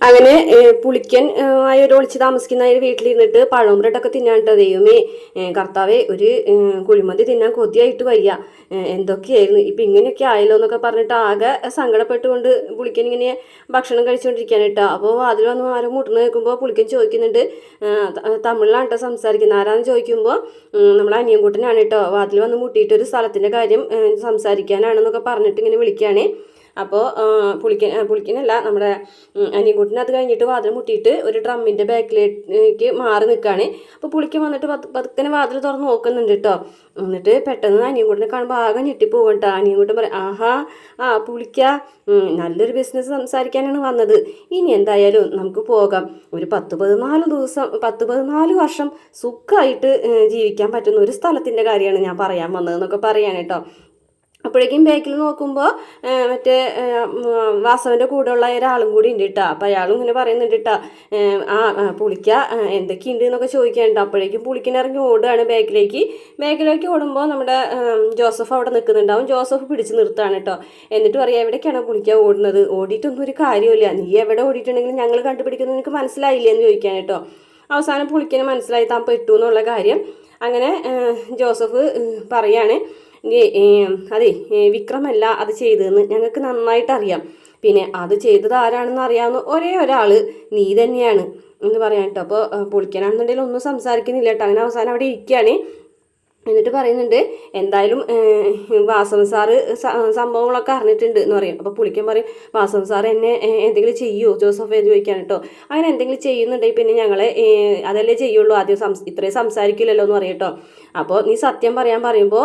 അങ്ങനെ പുളിക്കൻ ആയൊരു ഒളിച്ച് താമസിക്കുന്ന വീട്ടിലിരുന്നിട്ട് പഴവും ബ്രെഡൊക്കെ തിന്നാട്ടോ. ദൈവമേ കർത്താവെ, ഒരു കുഴിമന്തി തിന്നാൻ കൊതിയായിട്ട് വയ്യ. എന്തൊക്കെയായിരുന്നു ഇപ്പം ഇങ്ങനെയൊക്കെ ആയല്ലോ എന്നൊക്കെ പറഞ്ഞിട്ട് ആകെ സങ്കടപ്പെട്ടുകൊണ്ട് പുളിക്കൻ ഇങ്ങനെ ഭക്ഷണം കഴിച്ചുകൊണ്ടിരിക്കാനായിട്ടോ. അപ്പോൾ അതിൽ വന്ന് ആരോ മുട്ടുന്ന കേൾക്കുമ്പോൾ പുളിക്കൻ ചോദിക്കുന്നുണ്ട്, തമിഴിലാണ് കേട്ടോ സംസാരിക്കുന്നത്. ആരാന്ന് ചോദിക്കുമ്പോൾ നമ്മളെ അനിയൻകുട്ടനാണ് കേട്ടോ. വാതിൽ വന്ന് മുട്ടിയിട്ട് ഒരു സ്ഥലത്തിൻ്റെ കാര്യം സംസാരിക്കാനാണെന്നൊക്കെ പറഞ്ഞിട്ട് ഇങ്ങനെ വിളിക്കുകയാണ്. അപ്പോൾ പുളിക്കനല്ല, നമ്മുടെ അനിയൻകുട്ടൻ അത് കഴിഞ്ഞിട്ട് വാതിൽ മുട്ടിയിട്ട് ഒരു ഡ്രമ്മിൻ്റെ ബാക്കിലേക്ക് മാറി നിൽക്കുകയാണ്. അപ്പോൾ പുളിക്കൻ വന്നിട്ട് പതുക്കനെ വാതിൽ തുറന്ന് നോക്കുന്നുണ്ട് കേട്ടോ. എന്നിട്ട് പെട്ടെന്ന് അനിയൻകുട്ടനെ കാണുമ്പോൾ ആകെ ഞെട്ടിപ്പോകും കേട്ടോ. അനിയൻകുട്ടൻ പറയും, ആഹാ പുളിക്ക, നല്ലൊരു ബിസിനസ് സംസാരിക്കാനാണ് വന്നത്. ഇനി എന്തായാലും നമുക്ക് പോകാം. ഒരു 10-14 വർഷം സുഖമായിട്ട് ജീവിക്കാൻ പറ്റുന്ന ഒരു സ്ഥലത്തിൻ്റെ കാര്യമാണ് ഞാൻ പറയാൻ വന്നതെന്നൊക്കെ പറയാൻ കേട്ടോ. അപ്പോഴേക്കും ബാക്കിൽ നോക്കുമ്പോൾ മറ്റേ വാസവൻ്റെ കൂടെയുള്ള ഒരാളും കൂടി ഉണ്ട് കേട്ടോ. അപ്പോൾ അയാളും ഇങ്ങനെ പറയുന്നുണ്ട് കേട്ടോ, പുളിക്ക എന്തൊക്കെയുണ്ട് എന്നൊക്കെ ചോദിക്കാനുണ്ട്. അപ്പോഴേക്കും പുളിക്കിനിറങ്ങി ഓടുകയാണ് ബാക്കിലേക്ക് ഓടുമ്പോൾ നമ്മുടെ ജോസഫ് അവിടെ നിൽക്കുന്നുണ്ടാവും. ജോസഫ് പിടിച്ച് നിർത്തുകയാണ് കേട്ടോ. എന്നിട്ട് പറയാം, എവിടേക്കാണ് പുളിക്ക ഓടുന്നത്? ഓടിയിട്ടൊന്നും ഒരു കാര്യമില്ല, നീ എവിടെ ഓടിയിട്ടുണ്ടെങ്കിലും ഞങ്ങൾ കണ്ടുപിടിക്കുന്നത് നിനക്ക് മനസ്സിലായില്ലേ എന്ന് ചോദിക്കാൻ കേട്ടോ. അവസാനം പുളിക്കിന് മനസ്സിലായി താൻ പെട്ടു എന്നുള്ള കാര്യം. അങ്ങനെ ജോസഫ് പറയാണ്, അതെ വിക്രമല്ല അത് ചെയ്തതെന്ന് ഞങ്ങൾക്ക് നന്നായിട്ട് അറിയാം. പിന്നെ അത് ചെയ്തത് ആരാണെന്ന് അറിയാവുന്ന ഒരേ ഒരാൾ നീ തന്നെയാണ് എന്ന് പറയാൻ കേട്ടോ. അപ്പോൾ പുളിക്കാനാണെന്നുണ്ടെങ്കിൽ ഒന്നും സംസാരിക്കുന്നില്ല കേട്ടോ. അങ്ങനെ അവസാനം അവിടെ ഇരിക്കുകയാണ്. എന്നിട്ട് പറയുന്നുണ്ട്, എന്തായാലും വാസവൻ സാറ് സംഭവങ്ങളൊക്കെ അറിഞ്ഞിട്ടുണ്ട് എന്ന് പറയും. അപ്പോൾ പുളിക്കൻ പറയും, വാസവൻ സാർ എന്നെ എന്തെങ്കിലും ചെയ്യുമോ ജോസഫ് എന്ന് ചോദിക്കാൻ കേട്ടോ. അങ്ങനെ എന്തെങ്കിലും ചെയ്യുന്നുണ്ടെങ്കിൽ പിന്നെ ഞങ്ങളെ അതല്ലേ ചെയ്യുള്ളൂ, ആദ്യം ഇത്രയും സംസാരിക്കില്ലല്ലോ എന്ന് പറയും കേട്ടോ. അപ്പോൾ നീ സത്യം പറയാൻ പറയുമ്പോൾ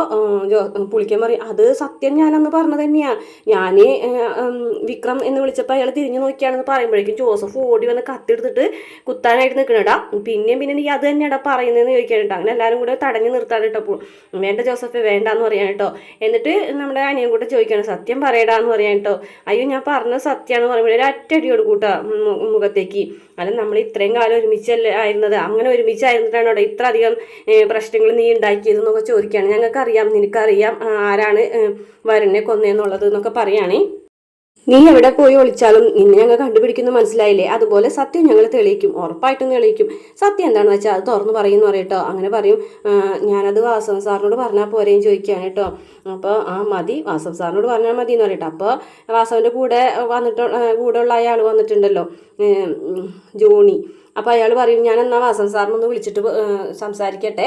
പുളിക്കൻ പറയും, അത് സത്യം ഞാനന്ന് പറഞ്ഞത് തന്നെയാണ്. ഞാൻ വിക്രം എന്ന് വിളിച്ചപ്പോൾ അയാൾ തിരിഞ്ഞു നോക്കിയാണെന്ന് പറയുമ്പോഴേക്കും ജോസഫ് ഓടി വന്ന് കത്തിയെടുത്തിട്ട് കുത്താനായിട്ട് നിൽക്കണേടാ. പിന്നെ നീ അത് തന്നെയാടാ പറയുന്നതെന്ന് ചോദിക്കാൻ കേട്ടോ. അങ്ങനെ എല്ലാവരും കൂടെ തടഞ്ഞു നിർത്താൻ കേട്ടോ. വേണ്ട ജോസഫ്, വേണ്ടാന്ന് പറയാൻ കേട്ടോ. എന്നിട്ട് നമ്മുടെ അനിയൻ കൂടെ ചോദിക്കണം, സത്യം പറയടാന്ന് പറയാൻ കേട്ടോ. അയ്യോ ഞാൻ പറഞ്ഞത് സത്യമാണെന്ന് പറയുമ്പോൾ ഒരു അറ്റടിയോട് കൂട്ടാ മുഖത്തേക്ക്. അല്ല, നമ്മൾ ഇത്രയും കാലം ഒരുമിച്ചല്ലേ ആയിരുന്നത്, അങ്ങനെ ഒരുമിച്ചായിരുന്നിട്ടാണ് അവിടെ ഇത്ര അധികം പ്രശ്നങ്ങൾ നീ ഉണ്ടാക്കിയതെന്നൊക്കെ ചോദിക്കുകയാണ്. ഞങ്ങൾക്കറിയാം, നിനക്കറിയാം ആരാണ് വരുണിനെ കൊന്നതെന്നുള്ളത് എന്നൊക്കെ പറയുകയാണേ. നീ എവിടെ പോയി ഒളിച്ചാലും നിന്നെ ഞങ്ങൾ കണ്ടുപിടിക്കുന്നു, മനസ്സിലായില്ലേ? അതുപോലെ സത്യം ഞങ്ങൾ തെളിയിക്കും, ഉറപ്പായിട്ടും തെളിയിക്കും. സത്യം എന്താണെന്ന് വെച്ചാൽ അത് തുറന്ന് പറയുമെന്ന് പറയട്ടോ. അങ്ങനെ പറയും, ഞാനത് വാസവൻ സാറിനോട് പറഞ്ഞാൽ പോരെയും ചോദിക്കുകയാണ് കേട്ടോ. അപ്പോൾ മതി, വാസവൻ സാറിനോട് പറഞ്ഞാൽ മതി എന്ന് പറയട്ടോ. അപ്പോൾ വാസവൻ്റെ കൂടെ കൂടെയുള്ള അയാൾ വന്നിട്ടുണ്ടല്ലോ, ജോണി. അപ്പോൾ അയാൾ പറയും, ഞാൻ എന്നാൽ വാസൻ സാറിനൊന്ന് വിളിച്ചിട്ട് സംസാരിക്കട്ടെ,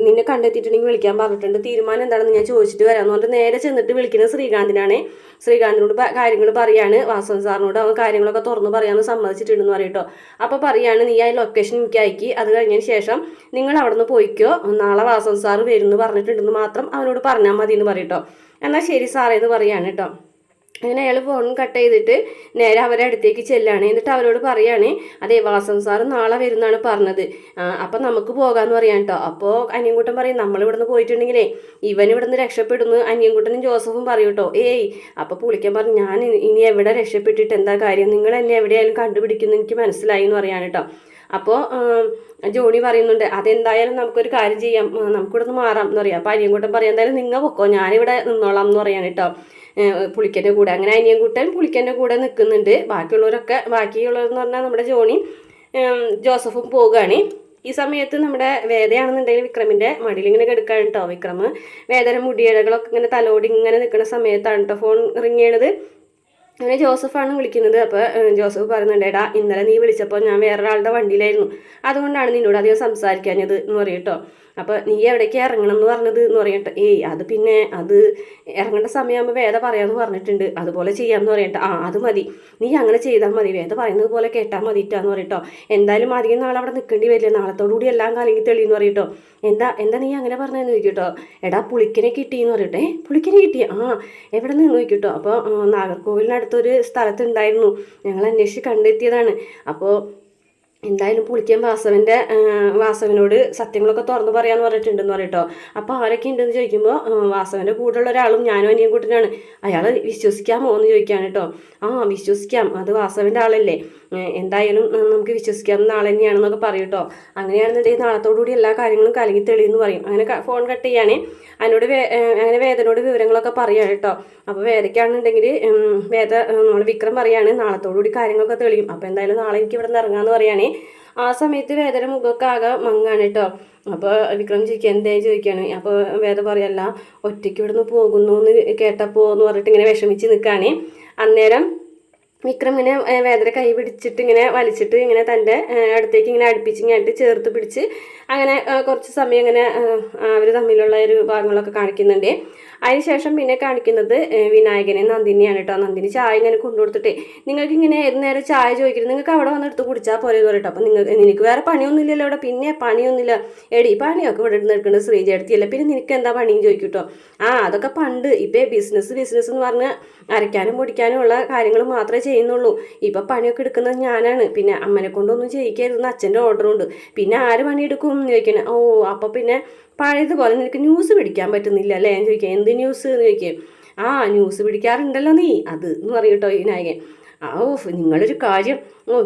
നിന്നെ കണ്ടെത്തിയിട്ടുണ്ടെങ്കിൽ വിളിക്കാൻ പറഞ്ഞിട്ടുണ്ട്, തീരുമാനം എന്താണെന്ന് ഞാൻ ചോദിച്ചിട്ട് വരാമെന്ന് പറഞ്ഞിട്ട് നേരെ ചെന്നിട്ട് വിളിക്കുന്നത് ശ്രീകാന്തിനാണ്. ശ്രീകാന്തിനോട് കാര്യങ്ങൾ പറയാണ്, വാസൻ സാറിനോട് അവൻ കാര്യങ്ങളൊക്കെ തുറന്ന് പറയാമെന്ന് സമ്മതിച്ചിട്ടുണ്ടെന്ന് പറയട്ടോ. അപ്പോൾ പറയാണ്, നീ ആ ലൊക്കേഷൻ എനിക്ക് അയക്കി, അത് കഴിഞ്ഞതിന് ശേഷം നിങ്ങൾ അവിടെ നിന്ന് പോയിക്കോ, നാളെ വാസൻ സാറ് വരുമെന്ന് പറഞ്ഞിട്ടുണ്ടെന്ന് മാത്രം അവനോട് പറഞ്ഞാൽ മതി എന്ന് പറയട്ടോ. എന്നാൽ ശരി സാറേ എന്ന് പറയാണ് കേട്ടോ. അങ്ങനെ അയാൾ ഫോൺ കട്ട് ചെയ്തിട്ട് നേരെ അവരെ അടുത്തേക്ക് ചെല്ലാണ്. എന്നിട്ട് അവരോട് പറയാണ്, അതെ വാസൻ സാറ് നാളെ വരുന്നാണ് പറഞ്ഞത്, അപ്പം നമുക്ക് പോകാമെന്ന് പറയാൻ കേട്ടോ. അപ്പോൾ അനിയൻകുട്ടൻ പറയും, നമ്മളിവിടുന്ന് പോയിട്ടുണ്ടെങ്കിലേ ഇവൻ ഇവിടുന്ന് രക്ഷപ്പെടുന്നു അനിയൻകുട്ടനും ജോസഫും പറയും കേട്ടോ. അപ്പോൾ പുളിക്കൻ പറഞ്ഞു, ഞാൻ ഇനി എവിടെ രക്ഷപ്പെട്ടിട്ട് എന്താ കാര്യം, നിങ്ങൾ എന്നെ എവിടെയായാലും കണ്ടുപിടിക്കുന്നു എനിക്ക് മനസ്സിലായി എന്ന് പറയാൻ കേട്ടോ. അപ്പോൾ ജോണി പറയുന്നുണ്ട്, അതെന്തായാലും നമുക്കൊരു കാര്യം ചെയ്യാം, നമുക്കിവിടെ നിന്ന് മാറാം എന്ന് പറയാം. അപ്പോൾ അനിയൻകുട്ടൻ പറയാം, എന്തായാലും നിങ്ങൾ പൊക്കോ, ഞാനിവിടെ നിന്നോളാം എന്ന് പറയാൻ കേട്ടോ, പുളിക്കൻ്റെ കൂടെ. അങ്ങനെ അനിയൻകുട്ടൻ പുളിക്കൻ്റെ കൂടെ നിൽക്കുന്നുണ്ട്. ബാക്കിയുള്ളവരെന്ന് പറഞ്ഞാൽ നമ്മുടെ ജോണി ജോസഫും പോവുകയാണ്. ഈ സമയത്ത് നമ്മുടെ വേദയാണെന്നുണ്ടെങ്കിൽ വിക്രമിൻ്റെ മടിയിൽ ഇങ്ങനെ കിടക്കുകയാണ് കേട്ടോ. വിക്രം വേദന മുടിയിഴകളൊക്കെ ഇങ്ങനെ തലോടി ഇങ്ങനെ നിൽക്കുന്ന സമയത്താണ് കേട്ടോ ഫോൺ റിങ് ചെയ്യണത്. അങ്ങനെ ജോസഫാണ് വിളിക്കുന്നത്. അപ്പോൾ ജോസഫ് പറയുന്നുണ്ട്, എടാ ഇന്നലെ നീ വിളിച്ചപ്പോൾ ഞാൻ വേറൊരാളുടെ വണ്ടിയിലായിരുന്നു, അതുകൊണ്ടാണ് നിന്നോട് അധികം സംസാരിക്കാഞ്ഞത് എന്ന് പറയും കേട്ടോ. അപ്പോൾ നീ എവിടേക്ക് ഇറങ്ങണം എന്ന് പറഞ്ഞത് എന്ന് പറയട്ടെ. അത് പിന്നെ അത് ഇറങ്ങേണ്ട സമയമാകുമ്പോൾ വേദ പറയാമെന്ന് പറഞ്ഞിട്ടുണ്ട്, അതുപോലെ ചെയ്യാമെന്ന് പറയട്ടെ. അത് മതി, നീ അങ്ങനെ ചെയ്താൽ മതി, വേദ പറയുന്നത് പോലെ കേട്ടാൽ മതിയിട്ടാന്ന് പറയട്ടോ. എന്തായാലും അധികം നാളെ അവിടെ നിൽക്കേണ്ടി വരില്ല, നാളത്തോടുകൂടി എല്ലാം കലങ്ങി തെളിയെന്ന് പറയട്ടോ. എന്താ നീ അങ്ങനെ പറഞ്ഞതെന്ന് ചോദിക്കട്ടോ. എടാ പുളിക്കനെ കിട്ടിയെന്ന് പറയട്ടെ. പുളിക്കനെ കിട്ടി? എവിടെ നിന്ന് ചോദിക്കട്ടോ. അപ്പോൾ നാഗർകോവിലിനടുത്തൊരു സ്ഥലത്തുണ്ടായിരുന്നു, ഞങ്ങൾ അന്വേഷിച്ച് കണ്ടെത്തിയതാണ്. അപ്പോൾ എന്തായാലും പുളിക്കൻ വാസവനോട് സത്യങ്ങളൊക്കെ തുറന്നു പറയാമെന്ന് പറഞ്ഞിട്ടുണ്ടെന്ന് പറയട്ടോ. അപ്പോൾ ആരൊക്കെ ഉണ്ടെന്ന് ചോദിക്കുമ്പോൾ വാസവൻ്റെ കൂടെയുള്ള ഒരാളും ഞാനും അനിയൻകുട്ടനാണ്. അയാൾ വിശ്വസിക്കാമോ എന്ന് ചോദിക്കുകയാണ് കേട്ടോ. വിശ്വസിക്കാം, അത് വാസവൻ്റെ ആളല്ലേ, എന്തായാലും നമുക്ക് വിശ്വസിക്കാം, നാളെ തന്നെയാണെന്നൊക്കെ പറയും കേട്ടോ. അങ്ങനെയാണെന്നുണ്ടെങ്കിൽ നാളത്തോടുകൂടി എല്ലാ കാര്യങ്ങളും കലങ്ങി തെളിയെന്ന് പറയും. അങ്ങനെ ഫോൺ കട്ട് ചെയ്യാനേ അതിനോട് അങ്ങനെ വേദനോട് വിവരങ്ങളൊക്കെ പറയുകയാണ് കേട്ടോ. അപ്പോൾ വേദയ്ക്കാണെന്നുണ്ടെങ്കിൽ നമ്മൾ വിക്രം പറയാണ് നാളത്തോടുകൂടി കാര്യങ്ങളൊക്കെ തെളിയും, അപ്പോൾ എന്തായാലും നാളെ എനിക്ക് ഇവിടെ നിന്ന് ഇറങ്ങാമെന്ന് പറയുകയാണേ. ആ സമയത്ത് വേദന മുഖമൊക്കെ ആകെ മങ്ങാണ് കേട്ടോ. അപ്പോൾ വിക്രം ചോദിക്കുക എന്തായാലും ചോദിക്കുകയാണ്. അപ്പോൾ വേദ പറയല്ല, ഒറ്റയ്ക്ക് ഇവിടുന്ന് പോകുന്നു എന്ന് കേട്ടപ്പോൾ എന്ന് പറഞ്ഞിട്ട് ഇങ്ങനെ വിഷമിച്ച് നിൽക്കുകയാണ്. അന്നേരം വിക്രം ഇങ്ങനെ വേദന കൈ പിടിച്ചിട്ട് ഇങ്ങനെ വലിച്ചിട്ട് ഇങ്ങനെ തൻ്റെ അടുത്തേക്ക് ഇങ്ങനെ അടുപ്പിച്ച് ഇങ്ങനെ ചേർത്ത് പിടിച്ച് അങ്ങനെ കുറച്ച് സമയം ഇങ്ങനെ അവർ തമ്മിലുള്ള ഒരു ഭാഗങ്ങളൊക്കെ കാണിക്കുന്നുണ്ട്. അതിനുശേഷം പിന്നെ കാണിക്കുന്നത് വിനായകനെ നന്ദിനിയാണ് കേട്ടോ. നന്ദിനി ചായ ഇങ്ങനെ കൊണ്ടുകൊടുത്തിട്ടേ, നിങ്ങൾക്ക് ഇങ്ങനെ ഏത് നേരം ചായ ചോദിക്കുന്നത്, നിങ്ങൾക്ക് അവിടെ വന്നെടുത്ത് കുടിച്ചാൽ പോലെ എന്ന് പറയട്ടോ. അപ്പോൾ നിനക്ക് വേറെ പണിയൊന്നുമില്ലല്ലോ ഇവിടെ. പിന്നെ പണിയൊന്നുമില്ല എടി, പണിയൊക്കെ ഇവിടെ നിൽക്കുന്നത് ശ്രീജേടത്തിയല്ല, പിന്നെ നിനക്ക് എന്താ പണിയും ചോദിക്കും കേട്ടോ. അതൊക്കെ പണ്ട്. ഇപ്പം ബിസിനസ് എന്ന് പറഞ്ഞ് അരയ്ക്കാനും പൊടിക്കാനും ഉള്ള കാര്യങ്ങൾ മാത്രമേ ചെയ്യുന്നുള്ളൂ. ഇപ്പം പണിയൊക്കെ എടുക്കുന്നത് ഞാനാണ്. പിന്നെ അമ്മനെ കൊണ്ടൊന്നും ചെയ്യിക്കരുതെന്ന് അച്ഛൻ്റെ ഓർഡറുണ്ട്. പിന്നെ ആര് പണിയെടുക്കും എന്ന് ചോദിക്കണേ. അപ്പോൾ പിന്നെ പഴയതുപോലെ നിനക്ക് ന്യൂസ് പിടിക്കാൻ പറ്റുന്നില്ല അല്ലേ എന്ന് ചോദിക്കുക. എന്ത് ന്യൂസ് എന്ന് ചോദിക്കുക. ന്യൂസ് പിടിക്കാറുണ്ടല്ലോ നീ അത് എന്ന് പറയും കേട്ടോ ഈ നായകൻ. നിങ്ങളൊരു കാര്യം,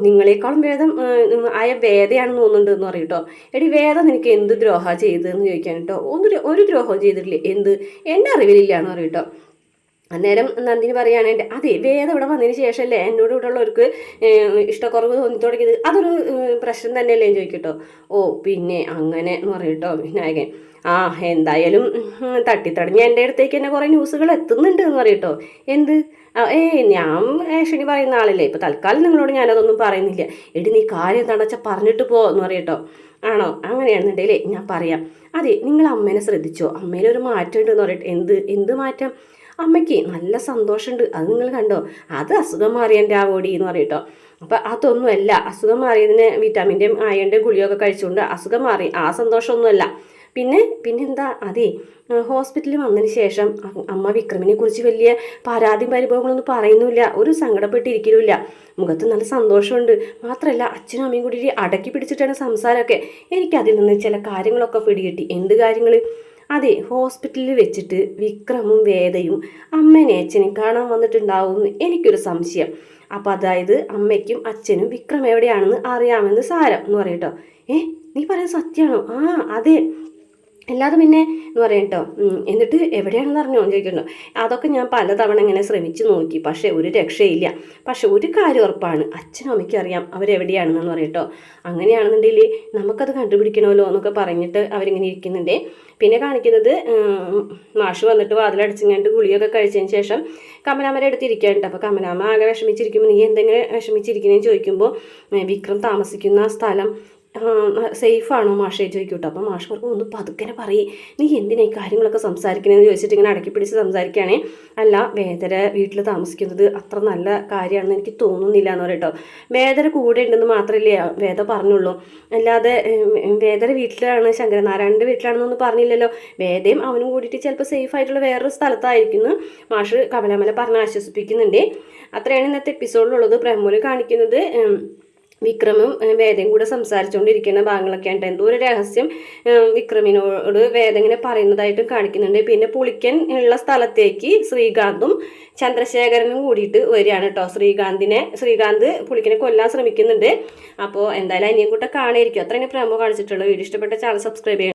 നിങ്ങളെക്കാളും ഭേദം ആയ വേദയാണെന്ന് തോന്നുന്നുണ്ട് എന്ന് പറയും കേട്ടോ. എടി വേദ നിനക്ക് എന്ത് ദ്രോഹം ചെയ്തതെന്ന് ചോദിക്കാൻ കേട്ടോ. ഒരു ദ്രോഹവും ചെയ്തിട്ടില്ലേ, എന്ത് എൻ്റെ അറിവിലില്ല എന്ന് പറയും കേട്ടോ. അന്നേരം നന്ദിനി പറയുകയാണെങ്കിൽ അതെ, വേദം ഇവിടെ വന്നതിന് ശേഷമല്ലേ എന്നോട് ഇവിടെ ഉള്ളവർക്ക് ഇഷ്ടക്കുറവ് തോന്നി തുടങ്ങിയത്, അതൊരു പ്രശ്നം തന്നെയല്ലേ എന്ന് ചോദിക്കട്ടോ. പിന്നെ അങ്ങനെ എന്ന് പറയും കേട്ടോ വിനായകൻ. എന്തായാലും തട്ടിത്തടഞ്ഞ് എൻ്റെ അടുത്തേക്ക് തന്നെ കുറേ ന്യൂസുകൾ എത്തുന്നുണ്ട് എന്ന് പറയും കേട്ടോ. എന്ത്? ഞാൻ ഏഷണി പറയുന്ന ആളല്ലേ, ഇപ്പോൾ തൽക്കാലം നിങ്ങളോട് ഞാനതൊന്നും പറയുന്നില്ല. എടി നീ കാര്യം എന്താണെന്ന് വെച്ചാൽ പറഞ്ഞിട്ട് പോ എന്ന് പറയും കേട്ടോ. ആണോ, അങ്ങനെയാണെന്നുണ്ടെങ്കിലേ ഞാൻ പറയാം. അതെ, നിങ്ങൾ അമ്മേനെ ശ്രദ്ധിച്ചോ, അമ്മയിലൊരു മാറ്റം ഉണ്ടെന്ന് പറയട്ടെ. എന്ത് മാറ്റം? അമ്മയ്ക്ക് നല്ല സന്തോഷമുണ്ട്, അത് നിങ്ങൾ കണ്ടോ? അത് അസുഖം മാറിയതിൻ്റെ ഓടി എന്ന് പറയട്ടോ. അപ്പം അതൊന്നുമല്ല, അസുഖം മാറിയതിന് വിറ്റാമിൻ്റെയും അയണിൻ്റെയും ഗുളികയൊക്കെ കഴിച്ചുകൊണ്ട് അസുഖം മാറി, ആ സന്തോഷമൊന്നുമല്ല. പിന്നെന്താ? അതെ, ഹോസ്പിറ്റലിൽ വന്നതിന് ശേഷം അമ്മ വിക്രമിനെ കുറിച്ച് വലിയ പരാതിയും പരിഭവങ്ങളൊന്നും പറയുന്നില്ല, ഒരു സങ്കടപ്പെട്ടിരിക്കലുമില്ല, മുഖത്ത് നല്ല സന്തോഷമുണ്ട്. മാത്രമല്ല അച്ഛനും അമ്മയും കൂടി അടക്കി പിടിച്ചിട്ടാണ് സംസാരമൊക്കെ. എനിക്കതിൽ നിന്ന് ചില കാര്യങ്ങളൊക്കെ പിടികിട്ടി. എന്ത് കാര്യങ്ങൾ? അതെ, ഹോസ്പിറ്റലിൽ വെച്ചിട്ട് വിക്രമും വേദയും അമ്മേനെ അച്ഛനും കാണാൻ വന്നിട്ടുണ്ടാവും എന്ന് എനിക്കൊരു സംശയം. അപ്പം അതായത് അമ്മയ്ക്കും അച്ഛനും വിക്രം എവിടെയാണെന്ന് അറിയാമെന്ന് സാരം എന്ന് പറയട്ടോ. നീ പറയുന്നത് സത്യമാണോ? അതെ, അല്ലാതെ പിന്നെ എന്ന് പറയും കേട്ടോ. എന്നിട്ട് എവിടെയാണെന്ന് അറിഞ്ഞോ ചോദിക്കണ്ടോ. അതൊക്കെ ഞാൻ പലതവണ ഇങ്ങനെ ശ്രമിച്ചു നോക്കി, പക്ഷേ ഒരു രക്ഷയില്ല. പക്ഷെ ഒരു കാര്യം ഉറപ്പാണ്, അച്ഛനും അമ്മയ്ക്കും അറിയാം അവരെവിടെയാണെന്ന് പറയട്ടോ. അങ്ങനെയാണെന്നുണ്ടെങ്കിൽ നമുക്കത് കണ്ടുപിടിക്കണമല്ലോ എന്നൊക്കെ പറഞ്ഞിട്ട് അവരിങ്ങനെ ഇരിക്കുന്നുണ്ട്. പിന്നെ കാണിക്കുന്നത് മാഷ് വന്നിട്ട് വാതിലടച്ചിങ്ങാണ്ട് ഗുളിയൊക്കെ കഴിച്ചതിന് ശേഷം കമലാമ്മയുടെ അടുത്തിരിക്കാനുണ്ട്. അപ്പോൾ കമലാമ്മ ആകെ വിഷമിച്ചിരിക്കുമ്പോൾ നീ എന്തെങ്കിലും വിഷമിച്ചിരിക്കുന്നതെന്ന് ചോദിക്കുമ്പോൾ വിക്രം താമസിക്കുന്ന സ്ഥലം സേഫാണോ മാഷേ ചോദിക്കും കേട്ടോ. അപ്പോൾ മാഷ് പറഞ്ഞു ഒന്ന് പതുക്കനെ പറയും, നീ എന്തിനാ ഈ കാര്യങ്ങളൊക്കെ സംസാരിക്കണമെന്ന് ചോദിച്ചിട്ട് ഇങ്ങനെ അടക്കി പിടിച്ച് സംസാരിക്കുകയാണേ. അല്ല, വേദന വീട്ടിൽ താമസിക്കുന്നത് അത്ര നല്ല കാര്യമാണെന്ന് എനിക്ക് തോന്നുന്നില്ല എന്ന് പറയട്ടോ. വേദന കൂടെ ഉണ്ടെന്ന് മാത്രമല്ലേ വേദ പറഞ്ഞുള്ളൂ, അല്ലാതെ വേദന വീട്ടിലാണ് ശങ്കരനാരായണൻ്റെ വീട്ടിലാണെന്നൊന്നും പറഞ്ഞില്ലല്ലോ. വേദയും അവനും കൂടിയിട്ട് ചിലപ്പോൾ സേഫ് ആയിട്ടുള്ള വേറൊരു സ്ഥലത്തായിരിക്കുന്നു മാഷ് കമലാമല പറഞ്ഞ് ആശ്വസിപ്പിക്കുന്നുണ്ട്. അത്രയാണ് ഇന്നത്തെ എപ്പിസോഡിലുള്ളത്. പ്രമോല് കാണിക്കുന്നത് വിക്രമും വേദയും കൂടെ സംസാരിച്ചുകൊണ്ടിരിക്കുന്ന ഭാഗങ്ങളൊക്കെ ആയിട്ട് എന്തോ ഒരു രഹസ്യം വിക്രമിനോട് വേദ ഇങ്ങനെ പറയുന്നതായിട്ടും കാണിക്കുന്നുണ്ട്. പിന്നെ പുളിക്കൻ ഉള്ള സ്ഥലത്തേക്ക് ശ്രീകാന്തും ചന്ദ്രശേഖരനും കൂടിയിട്ട് വരികയാണ് കേട്ടോ. ശ്രീകാന്ത് പുളിക്കനെ കൊല്ലാൻ ശ്രമിക്കുന്നുണ്ട്. അപ്പോൾ എന്തായാലും അനിയൻകുട്ട കാണായിരിക്കും. അത്രയും പ്രമോ കാണിച്ചിട്ടുള്ളൂ. വീഡിയോ ഇഷ്ടപ്പെട്ട ചാനൽ സബ്സ്ക്രൈബ് ചെയ്യണം.